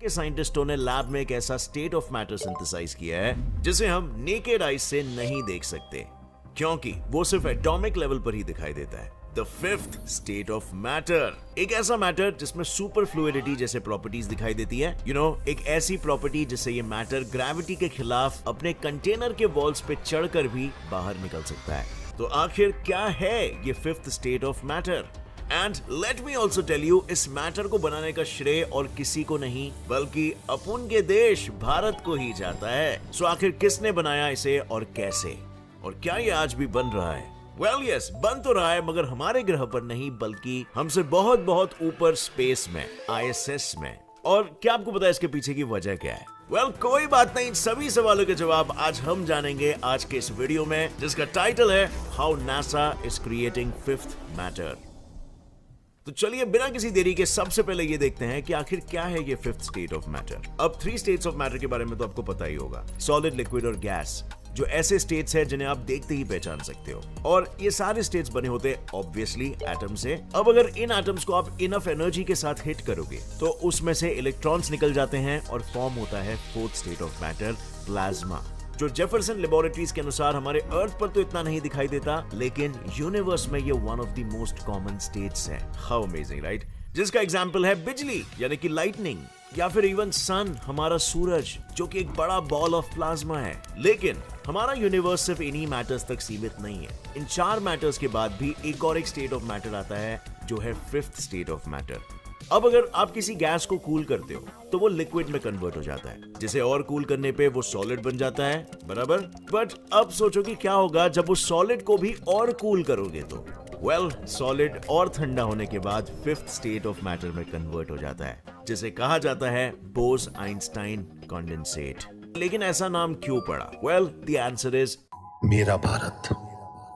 के साइंटिस्टों ने लैब में एक ऐसा स्टेट ऑफ मैटर सिंथेसाइज किया है जिसे हम नेकेड आइज से नहीं देख सकते, क्योंकि वो सिर्फ एटॉमिक लेवल पर ही दिखाई देता है। The fifth state of matter, एक ऐसा मैटर जिसमें सुपर फ्लूइडिटी जैसे प्रॉपर्टीज दिखाई देती है। एक ऐसी प्रॉपर्टी जिससे ये मैटर ग्रेविटी के खिलाफ अपने कंटेनर के वॉल्स पे चढ़कर भी बाहर निकल सकता है। तो आखिर क्या है ये fifth state of matter? And let me also tell you, इस मैटर को बनाने का श्रेय और किसी को नहीं बल्कि अपन के देश भारत को ही जाता है। सो आखिर किसने बनाया इसे और कैसे, और क्या ये आज भी बन रहा है? Well, yes, बन तो रहा है, मगर हमारे ग्रह पर नहीं बल्कि हमसे बहुत बहुत ऊपर स्पेस में, ISS में। और क्या आपको पता है इसके पीछे की वजह क्या है? कोई बात नहीं, सभी सवालों के जवाब आज हम जानेंगे आज के इस वीडियो में, जिसका टाइटल है how NASA is creating fifth matter. तो चलिए बिना किसी देरी के सबसे पहले ये देखते हैं कि आखिर क्या है ये फिफ्थ स्टेट ऑफ मैटर। अब 3 स्टेट्स ऑफ मैटर के बारे में तो आपको पता ही होगा, सॉलिड, लिक्विड और गैस, जो ऐसे स्टेट्स हैं जिन्हें आप देखते ही पहचान सकते हो। और ये सारे स्टेट्स बने होते हैं ऑब्वियसली एटम से। अब अगर इन एटम्स को आप इनफ एनर्जी के साथ हिट करोगे तो उसमें से इलेक्ट्रॉन्स निकल जाते हैं और फॉर्म होता है fourth state of matter, plasma, जो जेफरसन लेबोरेटरीज के अनुसार हमारे अर्थ पर तो इतना नहीं दिखाई देता, लेकिन यूनिवर्स में ये one of the most common states है। How amazing, right? जिसका एग्जाम्पल है बिजली यानी कि लाइटनिंग, या फिर इवन सन, हमारा सूरज, जो कि एक बड़ा बॉल ऑफ प्लाज्मा है। लेकिन हमारा यूनिवर्स सिर्फ इन्हीं मैटर्स तक सीमित नहीं है। इन 4 मैटर्स के बाद भी एक और एक स्टेट ऑफ मैटर आता है जो है फिफ्थ स्टेट ऑफ मैटर। अब अगर आप किसी गैस को कूल करते हो तो वो लिक्विड में कन्वर्ट हो जाता है, जिसे और कूल करने पे वो सॉलिड बन जाता है, बराबर। बट अब सोचो कि क्या होगा जब उस सॉलिड को भी और कूल करोगे तो सॉलिड और ठंडा होने के बाद फिफ्थ स्टेट ऑफ मैटर में कन्वर्ट हो जाता है, जिसे कहा जाता है बोस-आइंस्टाइन कंडेंसेट। लेकिन ऐसा नाम क्यों पड़ा? द आंसर इज मेरा भारत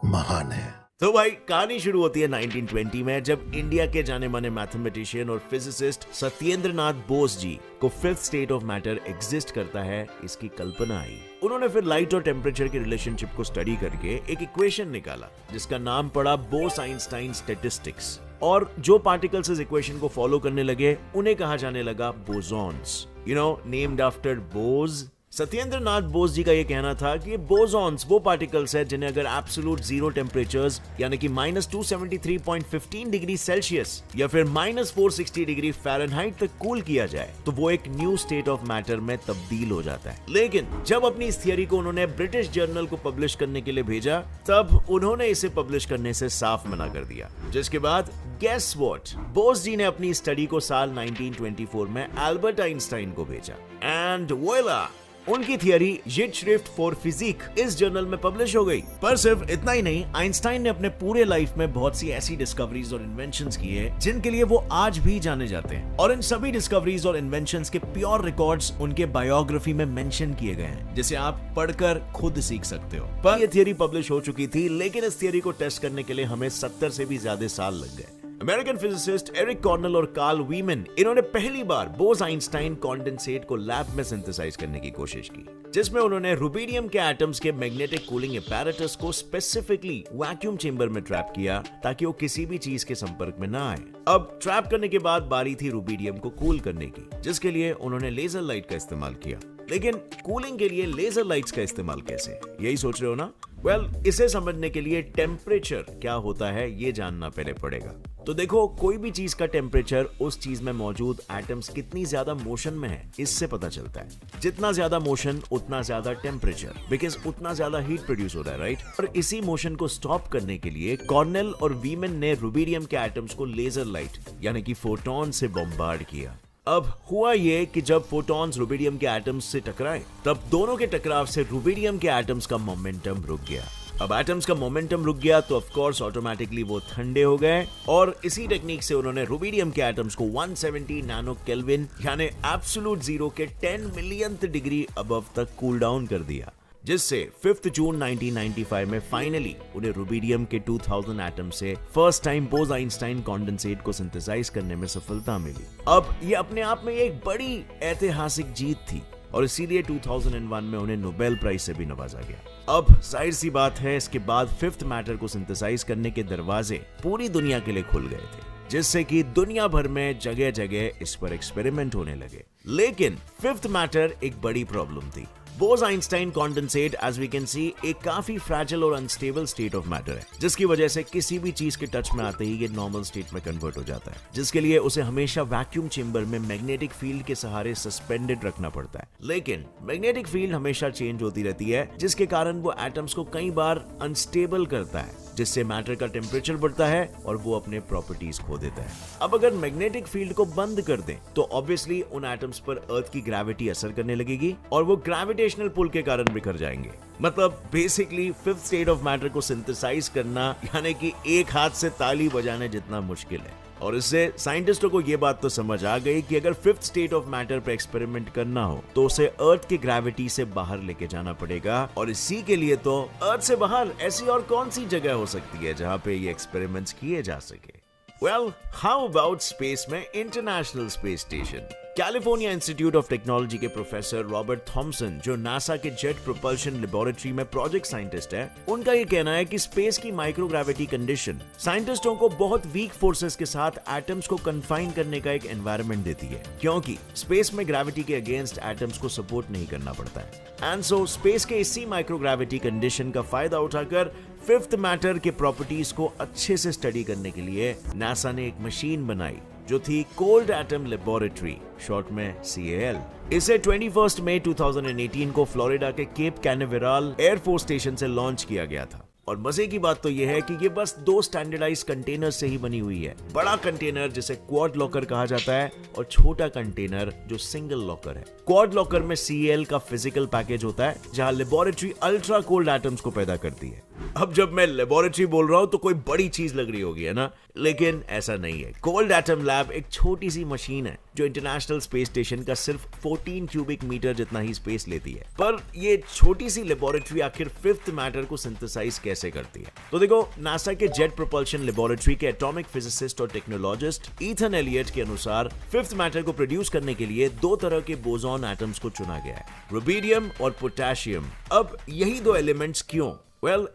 महान है। तो भाई कहानी शुरू होती है 1920 में, जब इंडिया के जाने माने मैथमेटिशियन और फिजिसिस्ट सत्येंद्र नाथ बोस जी को fifth state of matter exist करता है इसकी कल्पना आई। उन्होंने फिर लाइट और टेम्परेचर के रिलेशनशिप को स्टडी करके एक इक्वेशन निकाला जिसका नाम पड़ा बोस-आइंस्टाइन स्टैटिस्टिक्स। और जो पार्टिकल्स इस इक्वेशन को फॉलो करने लगे उन्हें कहा जाने लगा bosons, named after Bose. Satyendra Nath Bose ji का यह कहना था कि बोसॉन्स वो पार्टिकल्स है जिन्हें अगर एब्सोल्यूट जीरो टेम्परेचर्स यानी कि -273.15 डिग्री सेल्सियस या फिर -460 डिग्री फ़ारेनहाइट तक कूल किया जाए तो वो एक न्यू स्टेट ऑफ मैटर में तब्दील हो जाता है। लेकिन जब अपनी इस थियरी को उन्होंने ब्रिटिश जर्नल को पब्लिश करने के लिए भेजा, तब उन्होंने इसे पब्लिश करने से साफ मना कर दिया। जिसके बाद गेस व्हाट, बोस जी ने अपनी स्टडी को साल 1924 में एल्बर्ट आइंस्टाइन को भेजा एंड वोइला, उनकी थियरी जेटश्रिफ्ट फॉर फिजिक इस जर्नल में पब्लिश हो गई। पर सिर्फ इतना ही नहीं, आइंस्टाइन ने अपने पूरे लाइफ में बहुत सी ऐसी डिस्कवरीज और इन्वेंशंस की है जिनके लिए वो आज भी जाने जाते हैं, और इन सभी डिस्कवरीज और इन्वेंशंस के प्योर रिकॉर्ड्स उनके बायोग्राफी में मेंशन किए गए हैं, जिसे आप पढ़कर खुद सीख सकते हो। पर ये थियरी पब्लिश हो चुकी थी, लेकिन इस थियरी को टेस्ट करने के लिए हमें 70 से भी ज्यादा साल लग गए। अमेरिकन फिजिसिस्ट एरिक कॉर्नेल और कार्ल वीमन, इन्होंने पहली बार बोस-आइंस्टाइन कंडेंसेट को लैब में सिंथेसाइज करने की कोशिश की, जिसमें उन्होंने रुबिडियम के एटम्स के मैग्नेटिक कूलिंग apparatus को स्पेसिफिकली वैक्यूम चेंबर में ट्रैप किया ताकि वो किसी भी चीज के संपर्क में ना आए। अब ट्रैप करने के बाद बारी थी रुबिडियम को कूल करने की, जिसके लिए उन्होंने लेजर लाइट का इस्तेमाल किया। लेकिन कूलिंग के लिए लेजर लाइट्स का इस्तेमाल कैसे, यही सोच रहे हो ना? इसे समझने के लिए टेम्परेचर क्या होता है ये जानना पहले पड़ेगा। तो देखो, कोई भी चीज का टेम्परेचर उस चीज में मौजूद एटम्स कितनी ज्यादा मोशन में है इससे पता चलता है। जितना ज्यादा मोशन उतना ज्यादा टेम्परेचर, बिकॉज उतना ज्यादा हीट प्रोड्यूस हो रहा है, राइट? और इसी मोशन को स्टॉप करने के लिए कॉर्नेल और वीमन ने रुबिडियम के एटम्स को लेजर लाइट यानी कि फोटोन से बॉम्बार्ड किया। अब हुआ ये कि जब फोटॉन्स रुबिडियम के एटम्स से टकराए, तब दोनों के टकराव से रुबिडियम के एटम्स का मोमेंटम रुक गया। अब एटम्स का मोमेंटम रुक गया तो ऑफ कोर्स ऑटोमेटिकली वो ठंडे हो गए, और इसी टेक्निक से उन्होंने रुबिडियम के एटम्स को 170 नैनो केल्विन यानी एब्सोल्यूट जीरो के 10 मिलियंथ डिग्री अबव तक कूल डाउन कर दिया, जिससे 5 जून 1995 में फाइनली उन्हें रुबिडियम के 2000 एटम से फर्स्ट टाइम बोस-आइंस्टाइन कंडेंसेट को सिंथेसाइज करने में सफलता मिली। अब ये अपने आप में एक बड़ी ऐतिहासिक जीत थी, और इसीलिए 2001 में उन्हें नोबेल प्राइज से भी नवाजा गया। अब जाहिर सी बात है, इसके बाद फिफ्थ मैटर को सिंथेसाइज करने के दरवाजे पूरी दुनिया के लिए खुल गए थे। जिससे कि दुनिया भर में जगह जगह इस पर एक्सपेरिमेंट होने लगे। लेकिन फिफ्थ मैटर एक बड़ी प्रॉब्लम थी। Bose Einstein condensate as we can see एक काफी फ्रैजिल और अनस्टेबल स्टेट ऑफ मैटर है, जिसकी वजह से किसी भी चीज के टच में आते ही ये नॉर्मल स्टेट में कन्वर्ट हो जाता है, जिसके लिए उसे हमेशा वैक्यूम चेंबर में मैग्नेटिक फील्ड के सहारे सस्पेंडेड रखना पड़ता है। लेकिन मैग्नेटिक फील्ड हमेशा चेंज होती रहती है, जिसके कारण वो एटम्स को कई बार अनस्टेबल करता है, जिससे मैटर का टेम्परेचर बढ़ता है और वो अपने प्रॉपर्टीज खो देता है। अब अगर मैग्नेटिक फील्ड को बंद कर दें तो ऑब्वियसली उन एटम्स पर अर्थ की ग्रेविटी असर करने लगेगी और वो ग्रेविटेशनल पुल के कारण बिखर जाएंगे। मतलब basically fifth state of matter को सिंथेसाइज करना यानी कि एक हाथ से ताली बजाने जितना मुश्किल है। और इससे साइंटिस्टों को ये बात तो समझ आ गई कि अगर फिफ्थ स्टेट ऑफ मैटर पर एक्सपेरिमेंट करना हो तो उसे अर्थ की ग्रेविटी से बाहर लेके जाना पड़ेगा, और इसी के लिए तो अर्थ से बाहर ऐसी और कौन सी जगह हो सकती है जहां पे ये एक्सपेरिमेंट्स किए जा सके। वेल, हाउ अबाउट स्पेस में international space station. California institute of technology के प्रोफेसर रॉबर्ट थॉमसन, जो नासा के जेट प्रोपल्शन लेबोरेटरी में प्रोजेक्ट साइंटिस्ट है, उनका ये कहना है कि स्पेस की माइक्रोग्रेविटी कंडीशन साइंटिस्टों को बहुत वीक फोर्सेस के साथ एटम्स को कन्फाइन करने का एक एनवायरनमेंट देती है, क्योंकि स्पेस में ग्रेविटी के अगेंस्ट एटम्स को सपोर्ट नहीं करना पड़ता है। एंड सो स्पेस के इसी माइक्रोग्रेविटी कंडीशन का फायदा उठाकर फिफ्थ मैटर के प्रॉपर्टीज को अच्छे से स्टडी करने के लिए नासा ने एक मशीन बनाई जो थी कोल्ड एटम लेबोरेटरी, शॉर्ट में CAL। इसे 21 मई 2018 को फ्लोरिडा के केप कैनावेरल एयरफोर्स स्टेशन से लॉन्च किया गया था। और मजे की बात तो यह है कि ये बस 2 स्टैंडर्डाइज कंटेनर से ही बनी हुई है। बड़ा कंटेनर जिसे क्वाड लॉकर कहा जाता है और छोटा कंटेनर जो सिंगल लॉकर है। क्वाड लॉकर में CAL का फिजिकल पैकेज होता है जहां लेबोरेटरी अल्ट्रा कोल्ड एटम्स को पैदा करती है। अब जब मैं लेबोरेटरी बोल रहा हूं तो कोई बड़ी चीज लग रही होगी, है ना? लेकिन ऐसा नहीं है। कोल्ड एटम लैब एक छोटी सी मशीन है जो इंटरनेशनल स्पेस स्टेशन का सिर्फ 14 क्यूबिक मीटर जितना ही स्पेस लेती है। पर ये छोटी सी लेबोरेटरी आखिर फिफ्थ मैटर को सिंथेसाइज कैसे करती है? तो देखो, नासा के जेट प्रोपल्शन लेबोरेटरी के एटॉमिक फिजिसिस्ट और टेक्नोलॉजिस्ट ईथन एलियट के अनुसार फिफ्थ मैटर को प्रोड्यूस करने के लिए 2 तरह के बोसॉन एटम्स को चुना गया है, रुबिडियम और पोटेशियम। अब यही 2 एलिमेंट्स क्यों?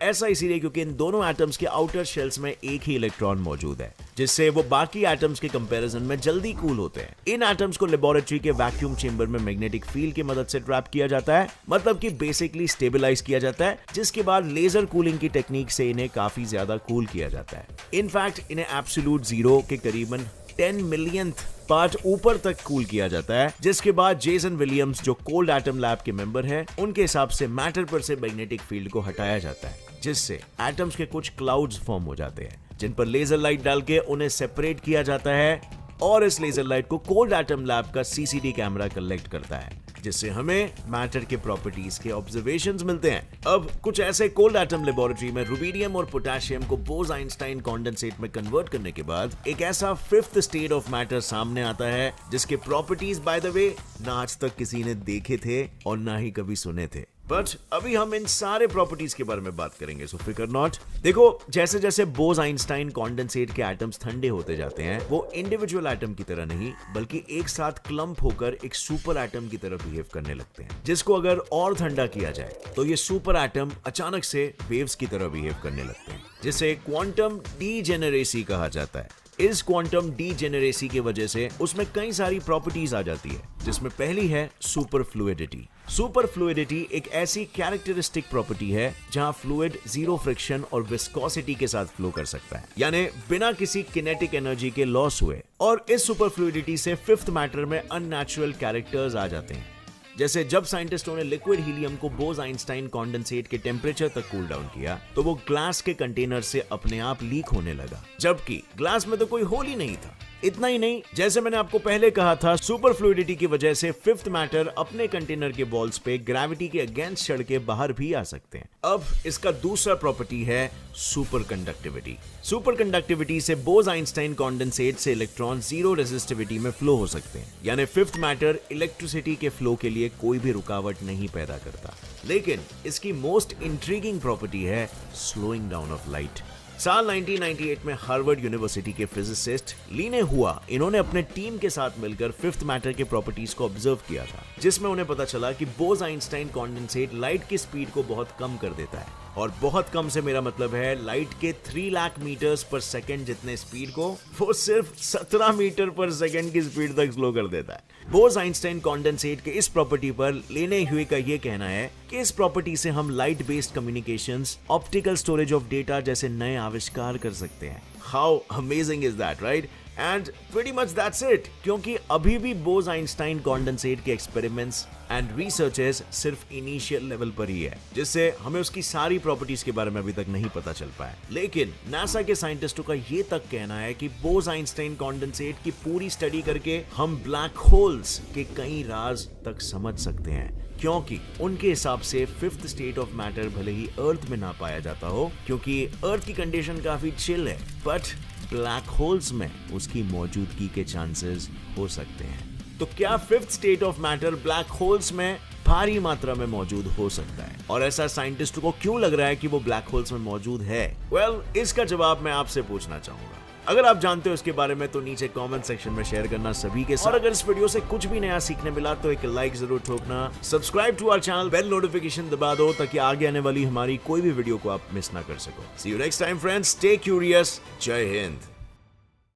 ऐसा इसीलिए क्योंकि इन दोनों एटम्स के आउटर शेल्स में एक ही इलेक्ट्रॉन मौजूद है, जिससे वो बाकी एटम्स के कंपैरिजन में जल्दी कूल होते हैं। इन एटम्स को लेबोरेटरी के वैक्यूम चेंबर में मैग्नेटिक फील्ड की मदद से ट्रैप किया जाता है, मतलब कि बेसिकली स्टेबलाइज किया जाता है, जिसके बाद लेजर कूलिंग की टेक्निक से इन्हें काफी ज्यादा कूल किया जाता है। इनफैक्ट इन्हें एब्सोल्यूट जीरो के करीबन 10 मिलियंथ पार्ट ऊपर तक कूल किया जाता है, जिसके बाद जेसन विलियम्स, जो कोल्ड एटम लैब के मेंबर हैं, उनके हिसाब से मैटर पर से मैग्नेटिक फील्ड को हटाया जाता है, जिससे एटम्स के कुछ क्लाउड्स फॉर्म हो जाते हैं, जिन पर लेजर लाइट डाल के उन्हें सेपरेट किया जाता है, और इस लेजर लाइट को कोल्ड एटम लैब का CCD कैमरा कलेक्ट करता है, जिससे हमें मैटर के प्रॉपर्टीज के ऑब्जर्वेशंस मिलते हैं। अब कुछ ऐसे कोल्ड एटम लेबोरेटरी में रुबिडियम और पोटेशियम को बोस-आइंस्टाइन कॉन्डेंसेट में कन्वर्ट करने के बाद एक ऐसा फिफ्थ स्टेट ऑफ मैटर सामने आता है जिसके प्रॉपर्टीज बाय द वे ना आज तक किसी ने देखे थे और ना ही कभी सुने थे। बट अभी हम इन सारे प्रॉपर्टीज के बारे में बात करेंगे, सो फिकर नॉट। देखो, जैसे जैसे बोस-आइंस्टाइन कॉन्डेंसेट के एटम्स ठंडे होते जाते हैं, वो इंडिविजुअल एटम की तरह नहीं बल्कि एक साथ क्लम्प होकर एक सुपर एटम की तरह बिहेव करने लगते हैं, जिसको अगर और ठंडा किया जाए तो ये सुपर एटम अचानक से वेव्स की तरह बिहेव करने लगते हैं, जिसे क्वांटम डीजेनरेसी कहा जाता है। इस क्वांटम डीजेनरेसी की वजह से उसमें कई सारी प्रॉपर्टीज आ जाती है, जिसमें पहली है सुपर फ्लूइडिटी। सुपर फ्लूइडिटी एक ऐसी कैरेक्टरिस्टिक प्रॉपर्टी है जहां फ्लूइड जीरो फ्रिक्शन और विस्कोसिटी के साथ फ्लो कर सकता है, यानी बिना किसी किनेटिक एनर्जी के लॉस हुए। और इस सुपर फ्लूइडिटी से फिफ्थ मैटर में अननेचुरल कैरेक्टर्स आ जाते हैं, जैसे जब साइंटिस्टों ने लिक्विड हीलियम को बोस-आइंस्टाइन कॉन्डेंसेट के टेम्परेचर तक कूल डाउन किया तो वो ग्लास के कंटेनर से अपने आप लीक होने लगा, जबकि ग्लास में तो कोई होल ही नहीं था। इतना ही नहीं, जैसे मैंने आपको पहले कहा था, सुपर फ्लूइडिटी की वजह से फिफ्थ मैटर अपने कंटेनर के वॉल्स पे ग्रेविटी के अगेंस्ट चढ़ के बाहर भी आ सकते हैं। अब इसका दूसरा प्रॉपर्टी है सुपर कंडक्टिविटी। सुपर कंडक्टिविटी से बोस-आइंस्टाइन कॉन्डेंसेट से इलेक्ट्रॉन जीरो रेजिस्टिविटी में फ्लो हो सकते हैं, यानी फिफ्थ मैटर इलेक्ट्रिसिटी के फ्लो के लिए कोई भी रुकावट नहीं पैदा करता। लेकिन इसकी मोस्ट इंट्रीगिंग प्रॉपर्टी है स्लोइंग डाउन ऑफ लाइट। साल 1998 में हार्वर्ड यूनिवर्सिटी के फिजिसिस्ट लीने हुआ, इन्होंने अपने टीम के साथ मिलकर फिफ्थ मैटर के प्रॉपर्टीज को ऑब्जर्व किया था, जिसमें उन्हें पता चला कि बोस-आइंस्टाइन कॉन्डेंसेट लाइट की स्पीड को बहुत कम कर देता है, और बहुत कम से मेरा मतलब है लाइट के 3 लाख मीटर्स पर सेकंड जितने स्पीड को वो सिर्फ 17 मीटर पर सेकंड की स्पीड तक स्लो कर देता है। बोस-आइंस्टाइन कॉन्डेंसेट के इस प्रॉपर्टी पर लेने हुए का ये कहना है कि इस प्रॉपर्टी से हम light based communications, optical storage of data जैसे नए आविष्कार कर सकते हैं। How amazing is that, right? And pretty much that's it, क्योंकि अभी भी बोस-आइंस्टाइन कॉन्डेंसेट के एक्सपेरिमेंट्स एंड रिसर्चेस सिर्फ इनिशियल लेवल पर ही है, जिससे हमें उसकी सारी प्रॉपर्टीज के बारे में अभी तक नहीं पता चल पाया। लेकिन नासा के साइंटिस्टों का ये तक कहना है कि बोस-आइंस्टाइन कॉन्डेंसेट की पूरी स्टडी करके हम ब्लैक होल्स के कई राज तक समझ सकते हैं, क्योंकि उनके हिसाब से फिफ्थ स्टेट ऑफ मैटर भले ही अर्थ में ना पाया जाता हो, क्योंकि अर्थ की कंडीशन काफी चिल है, बट ब्लैक होल्स में उसकी मौजूदगी के चांसेस हो सकते हैं। तो क्या fifth state of matter black holes में भारी मात्रा में मौजूद हो सकता है? और ऐसा साइंटिस्टों को क्यों लग रहा है कि वो ब्लैक होल्स में मौजूद है? वेल, इसका जवाब मैं आपसे पूछना चाहूंगा। अगर आप जानते हो इसके बारे में तो नीचे कमेंट सेक्शन में शेयर करना सभी के साथ। और अगर इस वीडियो से कुछ भी नया सीखने मिला तो एक लाइक जरूर ठोकना, subscribe to our channel, bell notification दबा दो ताकि आगे आने वाली हमारी कोई भी वीडियो को आप मिस ना कर सको। See you next time friends, stay curious, Jai Hind.